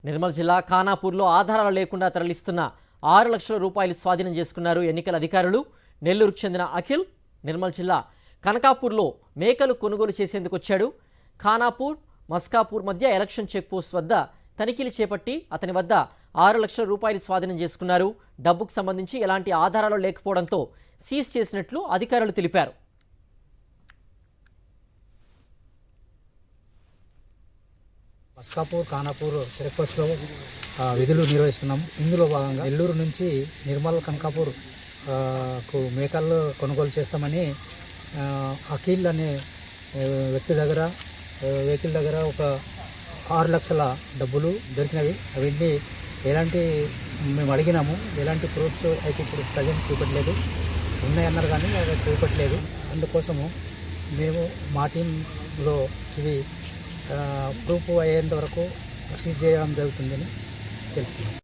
నిర్మల్ జిల్లా ఖానాపూర్లో ఆధారాలు లేకుండా తరలిస్తున్న 6 లక్షల రూపాయలు స్వాధీనం చేసుకున్నారు ఎన్నికల అధికారులు. నెల్లూరుకు చెందిన అఖిల్ నిర్మల్ జిల్లా కనకాపూర్లో మేకలు కొనుగోలు చేసేందుకు వచ్చాడు. ఖానాపూర్ మస్కాపూర్ మధ్య ఎలక్షన్ చెక్ పోస్ట్ వద్ద తనిఖీలు చేపట్టి అతని వద్ద 6 లక్షల రూపాయలు స్వాధీనం చేసుకున్నారు. డబ్బుకు సంబంధించి ఎలాంటి ఆధారాలు లేకపోవడంతో సీజ్ చేసినట్లు అధికారులు తెలిపారు. మస్కాపూర్ ఖానాపూర్ చెక్ పోస్ట్లో విధులు నిర్వహిస్తున్నాం. ఇందులో భాగంగా నెల్లూరు నుంచి నిర్మల్ కనకాపూర్ కు మేకలు కొనుగోలు చేస్తామని అఖిల్ అనే వ్యక్తి దగ్గర వెహికల్ దగ్గర ఒక 6 లక్షల డబ్బులు దొరికినవి. అవన్నీ ఎలాంటి మేము అడిగినాము, ఎలాంటి ప్రూఫ్స్ అయితే ఇప్పుడు ప్రజెంట్ చూపట్లేదు, ఉన్నాయన్నారు కానీ అది చూపట్లేదు. అందుకోసము మేము మా టీంలో ఇవి ప్రూఫ్ అయ్యేంత వరకు సీజ్ చేయడం జరుగుతుందని తెలుపుతున్నాం.